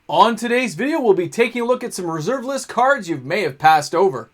On today's video, we'll be taking a look at some reserve list cards you may have passed over.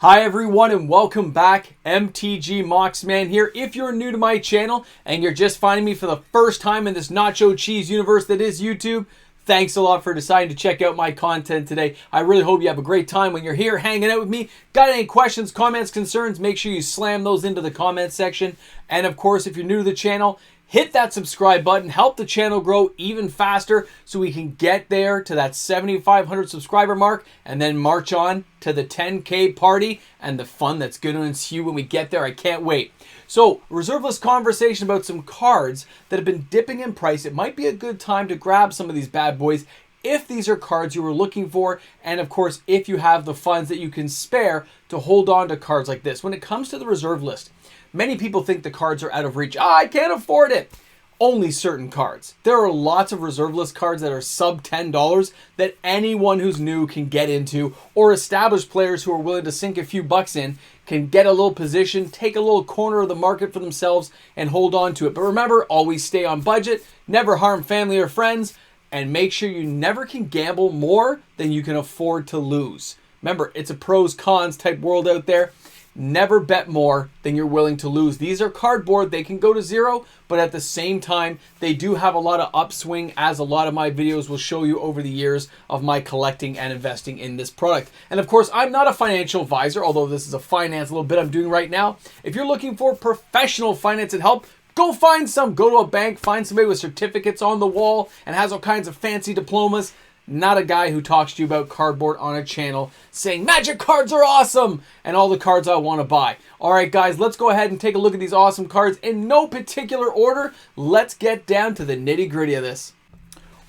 Hi everyone and welcome back. MTG Moxman here. If you're new to my channel and you're just finding me for the first time in this nacho cheese universe that is YouTube, thanks a lot for deciding to check out my content today. I really hope you have a great time when you're here hanging out with me. Got any questions, comments, concerns, make sure you slam those into the comment section. And of course, if you're new to the channel, hit that subscribe button, help the channel grow even faster so we can get there to that 7,500 subscriber mark and then march on to the 10K party and the fun that's going to ensue when we get there. I can't wait. So, reserve list conversation about some cards that have been dipping in price. It might be a good time to grab some of these bad boys if these are cards you were looking for, and of course, if you have the funds that you can spare to hold on to cards like this. When it comes to the reserve list, many people think the cards are out of reach. I can't afford it. Only certain cards. There are lots of reserve list cards that are sub $10 that anyone who's new can get into, or established players who are willing to sink a few bucks in can get a little position, take a little corner of the market for themselves and hold on to it. But remember, always stay on budget, never harm family or friends, and make sure you never can gamble more than you can afford to lose. Remember, it's a pros cons type world out there. Never bet more than you're willing to lose. These are cardboard. They can go to zero, but at the same time, they do have a lot of upswing, as a lot of my videos will show you over the years of my collecting and investing in this product. And of course, I'm not a financial advisor, although this is a finance little bit I'm doing right now. If you're looking for professional finance and help, go find some. Go to a bank, find somebody with certificates on the wall and has all kinds of fancy diplomas. Not a guy who talks to you about cardboard on a channel saying magic cards are awesome and all the cards I want to buy. All right, guys, let's go ahead and take a look at these awesome cards in no particular order. Let's get down to the nitty gritty of this.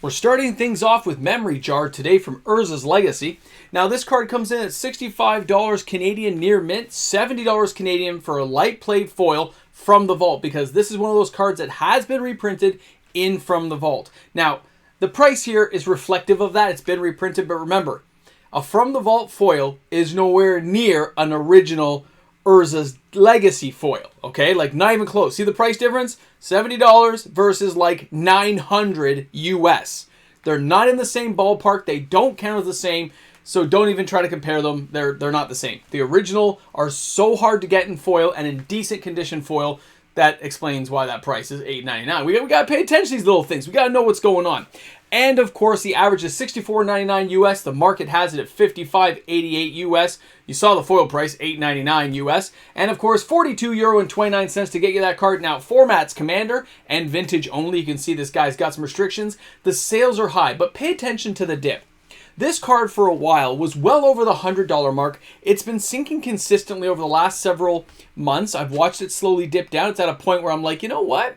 We're starting things off with Memory Jar today from Urza's Legacy. Now, this card comes in at $65 Canadian near mint, $70 Canadian for a light played foil from the vault, because this is one of those cards that has been reprinted in from the vault. Now, the price here is reflective of that. It's been reprinted, but remember, a From the Vault foil is nowhere near an original Urza's Legacy foil, okay? Like, not even close. See the price difference? $70 versus like $900 US. They're not in the same ballpark. They don't count as the same, so don't even try to compare them. They're not the same. The original are so hard to get in foil and in decent condition foil. That explains why that price is $8.99. We got to pay attention to these little things. We got to know what's going on. And of course, the average is $64.99 US. The market has it at $55.88 US. You saw the foil price, $8.99 US. And of course, €42.29 to get you that card. Now, formats, Commander and Vintage only. You can see this guy's got some restrictions. The sales are high, but pay attention to the dip. This card for a while was well over the $100 mark. It's been sinking consistently over the last several months. I've watched it slowly dip down. It's at a point where I'm like, you know what?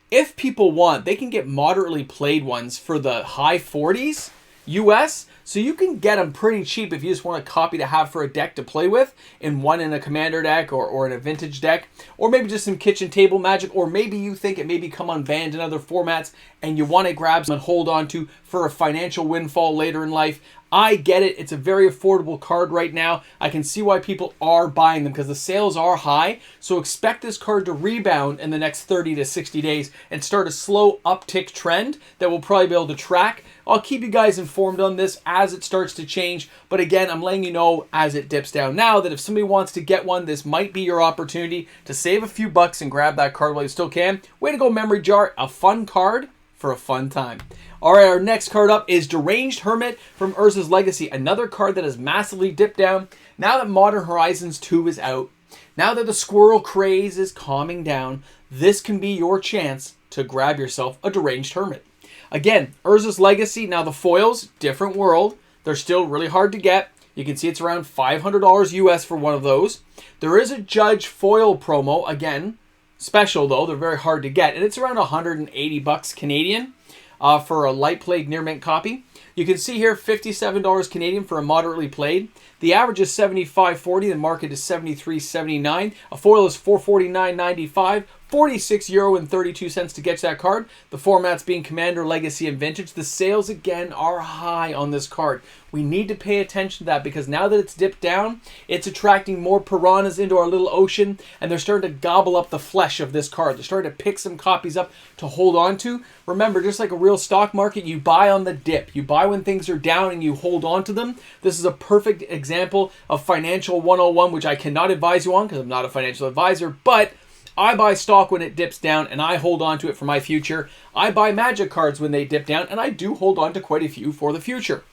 If people want, they can get moderately played ones for the high 40s US. So you can get them pretty cheap if you just want a copy to have for a deck to play with, in a Commander deck or in a Vintage deck, or maybe just some kitchen table Magic, or maybe you think it may become unbanned in other formats and you want to grab some and hold on to for a financial windfall later in life. I get it. It's a very affordable card right now. I can see why people are buying them because the sales are high. So expect this card to rebound in the next 30 to 60 days and start a slow uptick trend that we'll probably be able to track. I'll keep you guys informed on this as it starts to change. But again, I'm letting you know as it dips down now that if somebody wants to get one, this might be your opportunity to save a few bucks and grab that card while you still can. Way to go, Memory Jar. A fun card for a fun time. All right, our next card up is Deranged Hermit from Urza's Legacy. Another card that has massively dipped down. Now that Modern Horizons 2 is out, now that the squirrel craze is calming down, this can be your chance to grab yourself a Deranged Hermit. Again, Urza's Legacy. Now the foils, different world. They're still really hard to get. You can see it's around $500 US for one of those. There is a Judge foil promo. Again, special though. They're very hard to get. And it's around 180 bucks Canadian for a light played near mint copy. You can see here $57 Canadian for a moderately played. The average is 75.40. The market is 73.79. A foil is 449.95. €46.32 to get that card. The formats being Commander, Legacy, and Vintage. The sales again are high on this card. We need to pay attention to that because now that it's dipped down, it's attracting more piranhas into our little ocean, and they're starting to gobble up the flesh of this card. They're starting to pick some copies up to hold on to. Remember, just like a real stock market, you buy on the dip. You buy when things are down and you hold on to them. This is a perfect example of Financial 101, which I cannot advise you on because I'm not a financial advisor, but I buy stock when it dips down and I hold on to it for my future. I buy Magic cards when they dip down and I do hold on to quite a few for the future.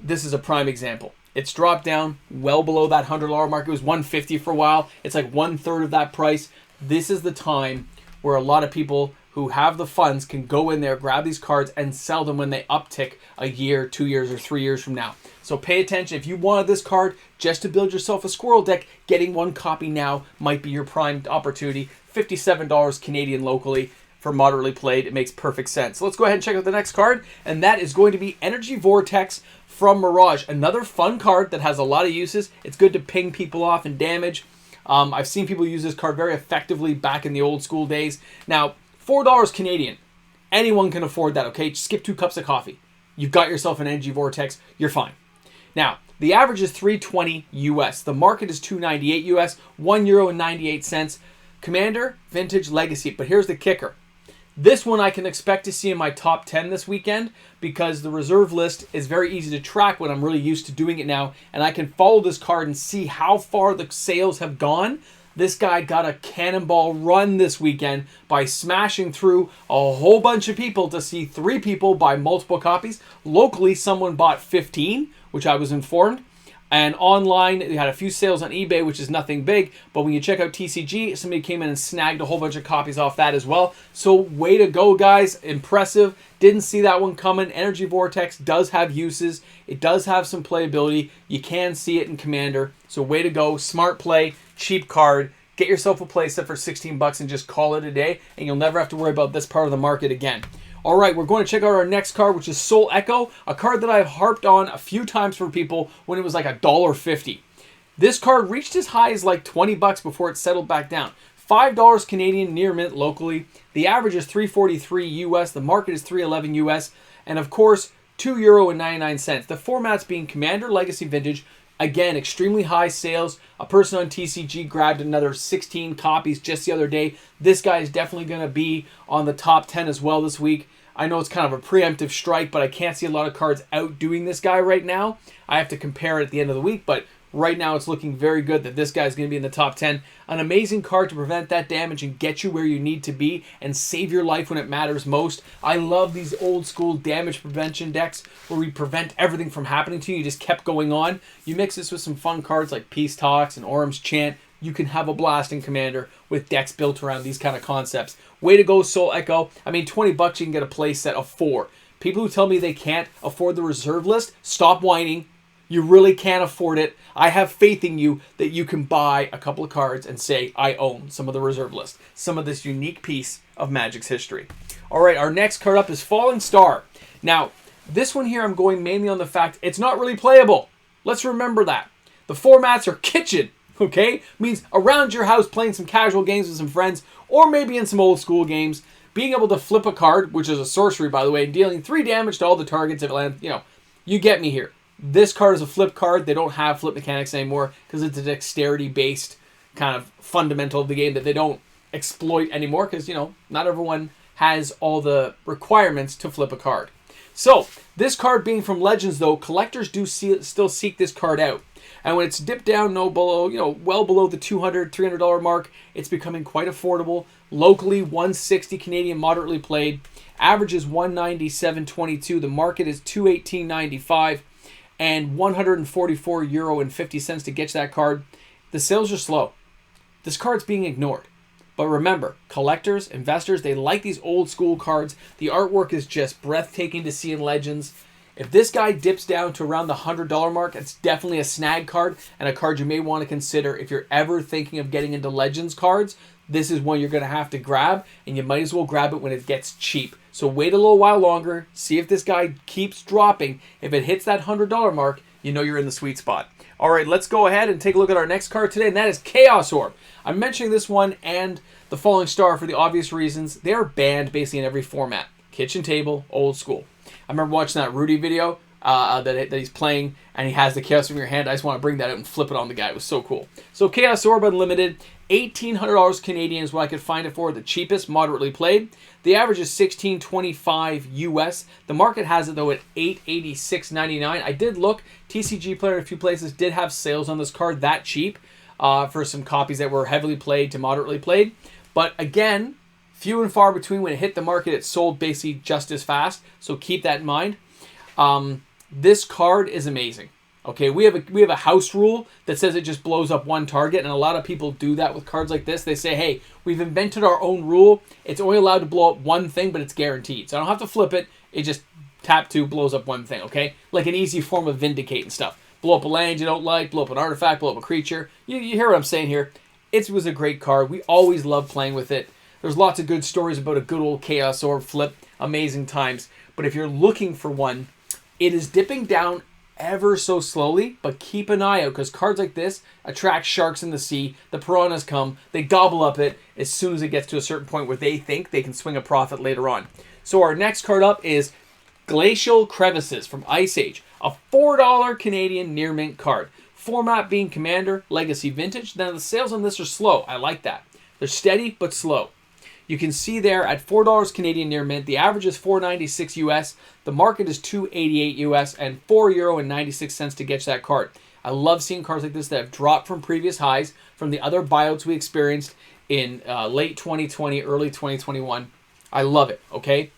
This is a prime example. It's dropped down well below that $100 mark. It was $150 for a while. It's like 1/3 of that price. This is the time where a lot of people who have the funds can go in there, grab these cards, and sell them when they uptick a year, 2 years, or 3 years from now. So pay attention. If you wanted this card just to build yourself a squirrel deck, getting one copy now might be your prime opportunity. $57 Canadian locally for moderately played. It makes perfect sense. So let's go ahead and check out the next card, and that is going to be Energy Vortex from Mirage. Another fun card that has a lot of uses. It's good to ping people off and damage. I've seen people use this card very effectively back in the old school days. Now, $4 Canadian. Anyone can afford that, okay? Just skip 2 cups of coffee. You've got yourself an Energy Vortex. You're fine. Now, the average is $3.20 US. The market is $2.98 US, €1.98. Commander, Vintage, Legacy. But here's the kicker. This one I can expect to see in my top 10 this weekend because the reserve list is very easy to track when I'm really used to doing it now. And I can follow this card and see how far the sales have gone. This guy got a cannonball run this weekend by smashing through a whole bunch of people to see 3 people buy multiple copies. Locally, someone bought 15, which I was informed. And online, they had a few sales on eBay, which is nothing big. But when you check out TCG, somebody came in and snagged a whole bunch of copies off that as well. So way to go, guys. Impressive. Didn't see that one coming. Energy Vortex does have uses. It does have some playability. You can see it in Commander. So way to go. Smart play. Cheap card. Get yourself a playset for $16 and just call it a day. And you'll never have to worry about this part of the market again. All right, we're going to check out our next card, which is Soul Echo, a card that I've harped on a few times for people when it was like $1.50. This card reached as high as like $20 before it settled back down. $5 Canadian near mint locally. The average is $3.43 US. The market is $3.11 US. And of course, €2.99. The formats being Commander, Legacy, Vintage. Again, extremely high sales. A person on TCG grabbed another 16 copies just the other day. This guy is definitely going to be on the top 10 as well this week. I know it's kind of a preemptive strike, but I can't see a lot of cards outdoing this guy right now. I have to compare it at the end of the week, but right now it's looking very good that this guy is going to be in the top 10. An amazing card to prevent that damage and get you where you need to be and save your life when it matters most. I love these old school damage prevention decks where we prevent everything from happening to you. You just kept going on. You mix this with some fun cards like Peace Talks and Orm's Chant. You can have a blast in Commander with decks built around these kind of concepts. Way to go, Soul Echo. I mean, $20 you can get a play set of 4. People who tell me they can't afford the reserve list, stop whining. You really can't afford it. I have faith in you that you can buy a couple of cards and say, I own some of the reserve list, some of this unique piece of Magic's history. All right, our next card up is Falling Star. Now, this one here I'm going mainly on the fact it's not really playable. Let's remember that. The formats are kitchen, okay? Means around your house playing some casual games with some friends or maybe in some old school games. Being able to flip a card, which is a sorcery, by the way, and dealing 3 damage to all the targets if it lands, you get me here. This card is a flip card. They don't have flip mechanics anymore because it's a dexterity-based kind of fundamental of the game that they don't exploit anymore because, not everyone has all the requirements to flip a card. So, this card being from Legends, though, collectors do still seek this card out. And when it's dipped down well below the $200, $300 mark, it's becoming quite affordable. Locally, $160 Canadian moderately played. Average is €197.22. The market is $218.95. And €144.50 to get you that card. The sales are slow. This card's being ignored. But remember, collectors, investors, they like these old school cards. The artwork is just breathtaking to see in Legends. If this guy dips down to around the $100 mark, it's definitely a snag card and a card you may want to consider if you're ever thinking of getting into Legends cards. This is one you're going to have to grab, and you might as well grab it when it gets cheap. So wait a little while longer, see if this guy keeps dropping. If it hits that $100 mark, you know you're in the sweet spot. All right, let's go ahead and take a look at our next card today, and that is Chaos Orb. I'm mentioning this one and the Falling Star for the obvious reasons. They are banned basically in every format. Kitchen table, old school. I remember watching that Rudy video that he's playing, and he has the Chaos Orb in your hand. I just want to bring that out and flip it on the guy. It was so cool. So Chaos Orb Unlimited, $1,800 Canadian is what I could find it for. The cheapest, moderately played. The average is $16.25 US. The market has it though at $886.99. I did look. TCG Player in a few places did have sales on this card that cheap for some copies that were heavily played to moderately played. But again, few and far between. When it hit the market, it sold basically just as fast. So keep that in mind. This card is amazing. Okay, we have a house rule that says it just blows up one target, and a lot of people do that with cards like this. They say, hey, we've invented our own rule. It's only allowed to blow up one thing, but it's guaranteed. So I don't have to flip it. It just tap 2 blows up one thing, okay? Like an easy form of Vindicate and stuff. Blow up a land you don't like, blow up an artifact, blow up a creature. You hear what I'm saying here. It was a great card. We always love playing with it. There's lots of good stories about a good old Chaos Orb flip. Amazing times. But if you're looking for one, it is dipping down ever so slowly, but keep an eye out because cards like this attract sharks in the sea. The piranhas come, they gobble up it as soon as it gets to a certain point where they think they can swing a profit later on. So our next card up is Glacial Crevasses from Ice Age, a $4 Canadian near mint card. Format being Commander, Legacy, Vintage. Now the sales on this are slow. I like that. They're steady but slow. You can see there at $4 Canadian near mint, the average is $4.96 US, the market is $2.88 US, and €4.96 to get you that card. I love seeing cards like this that have dropped from previous highs from the other buyouts we experienced in late 2020, early 2021. I love it, okay?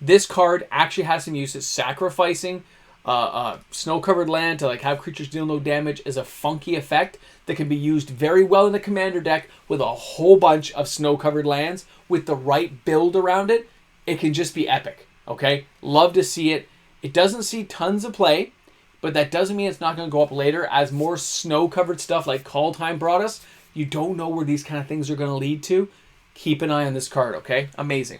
This card actually has some use. It's sacrificing snow-covered land to like have creatures deal no damage is a funky effect that can be used very well in a commander deck with a whole bunch of snow-covered lands. With the right build around it, it can just be epic, okay? Love to see it. It doesn't see tons of play, but that doesn't mean it's not going to go up later as more snow-covered stuff like Call Time brought us. You don't know where these kind of things are going to lead to. Keep an eye on this card, okay? Amazing.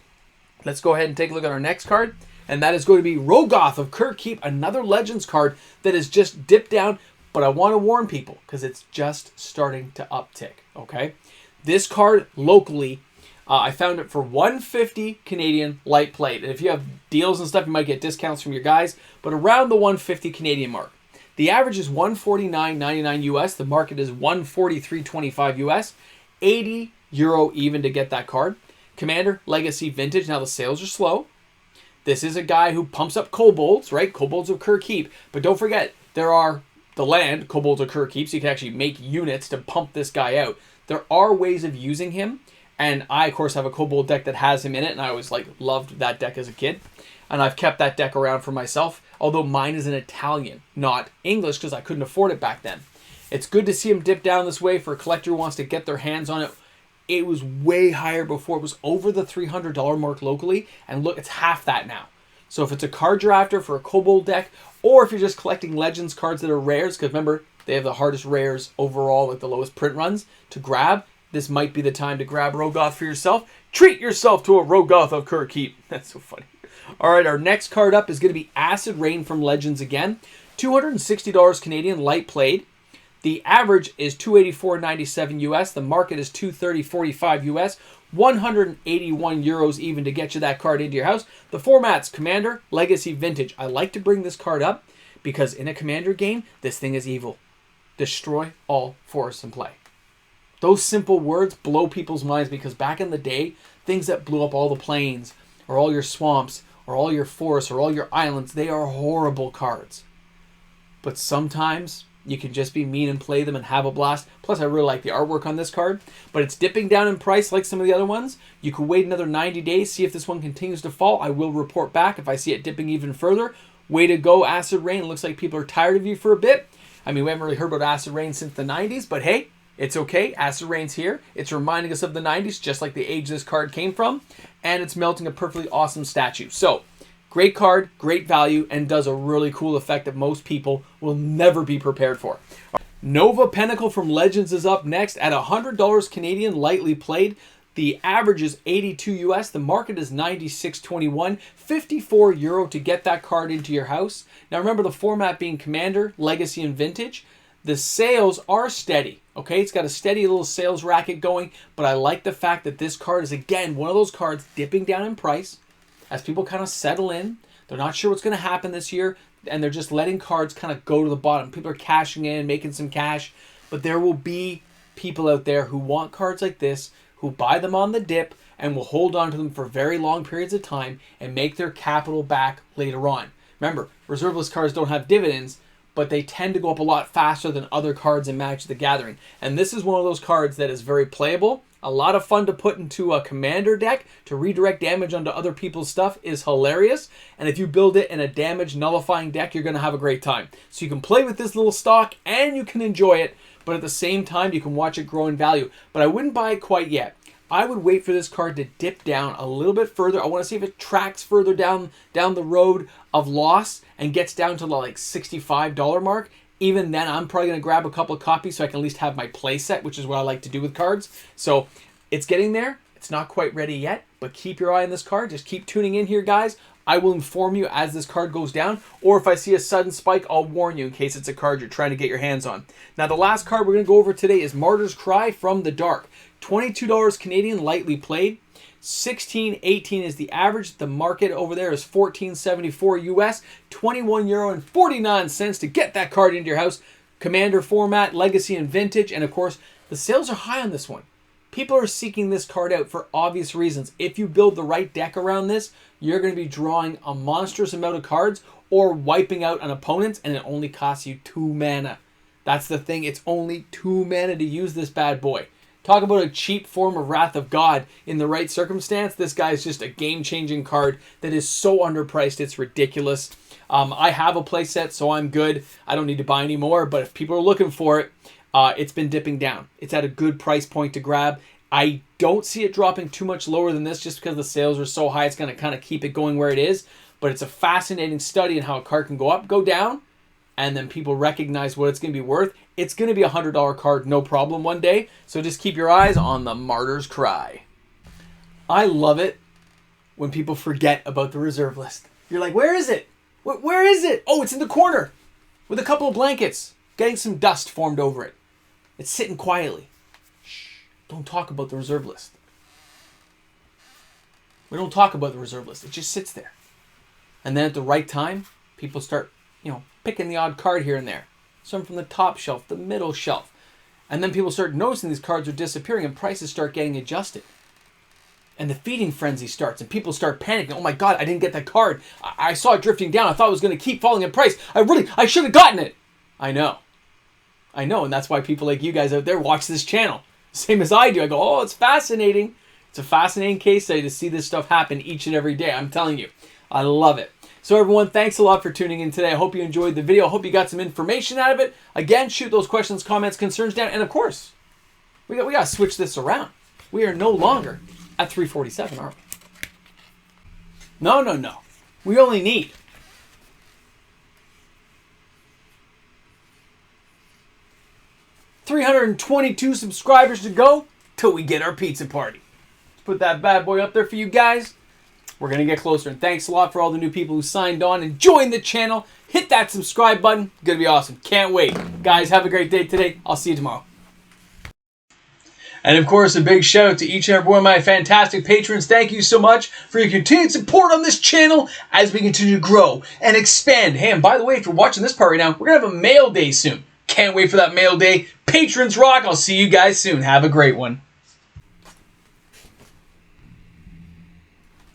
Let's go ahead and take a look at our next card, and that is going to be Rogoth of Kirkkeep, another Legends card that has just dipped down, but I want to warn people because it's just starting to uptick, okay? This card locally, I found it for $150 Canadian light played. And if you have deals and stuff, you might get discounts from your guys, but around the $150 Canadian mark. The average is $149.99 US. The market is $143.25 US. €80 even to get that card. Commander, Legacy, Vintage. Now the sales are slow. This is a guy who pumps up kobolds, right? Kobolds of Kirkkeep. But don't forget, there are the land, kobolds of Kirkkeep, so you can actually make units to pump this guy out. There are ways of using him. And I, of course, have a Kobold deck that has him in it, and I always loved that deck as a kid. And I've kept that deck around for myself, although mine is in Italian, not English, because I couldn't afford it back then. It's good to see him dip down this way for a collector who wants to get their hands on it. It was way higher before. It was over the $300 mark locally, and look, it's half that now. So if it's a card you're after for a Kobold deck, or if you're just collecting Legends cards that are rares, because remember, they have the hardest rares overall, like the lowest print runs, to grab, this might be the time to grab Rogoth for yourself. Treat yourself to a Rogoth of Kirkkeep. That's so funny. All right, our next card up is going to be Acid Rain from Legends again. $260 Canadian, light played. The average is $284.97 US. The market is $230.45 US. €181 even to get you that card into your house. The format's Commander, Legacy, Vintage. I like to bring this card up because in a Commander game, this thing is evil. Destroy all forests in play. Those simple words blow people's minds because back in the day, things that blew up all the plains or all your swamps or all your forests or all your islands, they are horrible cards. But sometimes you can just be mean and play them and have a blast. Plus, I really like the artwork on this card. But it's dipping down in price like some of the other ones. You can wait another 90 days, see if this one continues to fall. I will report back if I see it dipping even further. Way to go, Acid Rain. It looks like people are tired of you for a bit. I mean, we haven't really heard about Acid Rain since the 90s, but hey, it's okay. Acid Rain's here. It's reminding us of the 90s, just like the age this card came from. And it's melting a perfectly awesome statue. So, great card, great value, and does a really cool effect that most people will never be prepared for. Nova Pentacle from Legends is up next at $100 Canadian, lightly played. The average is 82 US. The market is 96.21. 54 euro to get that card into your house. Now remember the format being Commander, Legacy, and Vintage. The sales are steady. Okay, it's got a steady little sales racket going, but I like the fact that this card is, again, one of those cards dipping down in price as people kind of settle in. They're not sure what's going to happen this year, and they're just letting cards kind of go to the bottom. People are cashing in, making some cash, but there will be people out there who want cards like this, who buy them on the dip and will hold on to them for very long periods of time and make their capital back later on. Remember, reserve list cards don't have dividends, but they tend to go up a lot faster than other cards in Magic the Gathering. And this is one of those cards that is very playable. A lot of fun to put into a commander deck to redirect damage onto other people's stuff is hilarious. And if you build it in a damage nullifying deck, you're going to have a great time. So you can play with this little stock and you can enjoy it, but at the same time, you can watch it grow in value. But I wouldn't buy it quite yet. I would wait for this card to dip down a little bit further. I want to see if it tracks further down the road of loss and gets down to the like $65 mark. Even then, I'm probably going to grab a couple of copies so I can at least have my play set, which is what I like to do with cards. So it's getting there. It's not quite ready yet, but keep your eye on this card. Just keep tuning in here, guys. I will inform you as this card goes down, or if I see a sudden spike, I'll warn you in case it's a card you're trying to get your hands on. Now, the last card we're going to go over today is Martyr's Cry from the Dark. $22 Canadian, lightly played. 16.18 is the average. The market over there is 14.74 US. 21 euro and 49 cents to get that card into your house. Commander format, Legacy, and Vintage. And of course, the sales are high on this one. People are seeking this card out for obvious reasons. If you build the right deck around this, you're going to be drawing a monstrous amount of cards or wiping out an opponent, and it only costs you 2 mana. That's the thing. It's only 2 mana to use this bad boy. Talk about a cheap form of Wrath of God in the right circumstance. This guy is just a game-changing card that is so underpriced, it's ridiculous. I have a playset, so I'm good. I don't need to buy any more, but if people are looking for it, it's been dipping down. It's at a good price point to grab. I don't see it dropping too much lower than this just because the sales are so high. It's going to kind of keep it going where it is, but it's a fascinating study in how a card can go up, go down, and then people recognize what it's going to be worth. It's going to be a $100 card, no problem, one day. So just keep your eyes on the Martyr's Cry. I love it when people forget about the reserve list. You're like, where is it? Where is it? Oh, it's in the corner with a couple of blankets, getting some dust formed over it. It's sitting quietly. Shh, don't talk about the reserve list. We don't talk about the reserve list. It just sits there. And then at the right time, people start, picking the odd card here and there. Some from the top shelf, the middle shelf. And then people start noticing these cards are disappearing and prices start getting adjusted. And the feeding frenzy starts and people start panicking. Oh my God, I didn't get that card. I saw it drifting down. I thought it was going to keep falling in price. I should have gotten it. I know. And that's why people like you guys out there watch this channel. Same as I do. I go, oh, it's fascinating. It's a fascinating case study to see this stuff happen each and every day. I'm telling you, I love it. So everyone, thanks a lot for tuning in today. I hope you enjoyed the video. I hope you got some information out of it. Again, shoot those questions, comments, concerns down. And of course, we got to switch this around. We are no longer at 347, are we? No. We only need 322 subscribers to go till we get our pizza party. Let's put that bad boy up there for you guys. We're going to get closer. And thanks a lot for all the new people who signed on and joined the channel. Hit that subscribe button. Going to be awesome. Can't wait. Guys, have a great day today. I'll see you tomorrow. And of course, a big shout out to each and every one of my fantastic patrons. Thank you so much for your continued support on this channel as we continue to grow and expand. Hey, and by the way, if you're watching this part right now, we're going to have a mail day soon. Can't wait for that mail day. Patrons rock. I'll see you guys soon. Have a great one.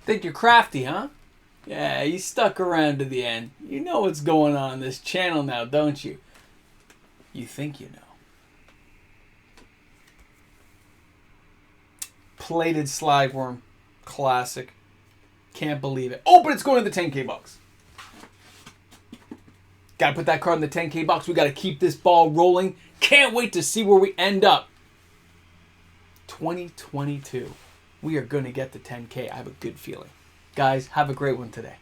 Think you're crafty, huh? Yeah, you stuck around to the end. You know what's going on this channel now, don't you? You think you know. Plated Slagworm. Classic. Can't believe it. Oh, but it's going to the 10K box. Gotta put that card in the 10K box. We gotta keep this ball rolling. Can't wait to see where we end up. 2022. We are going to get the 10K. I have a good feeling. Guys, have a great one today.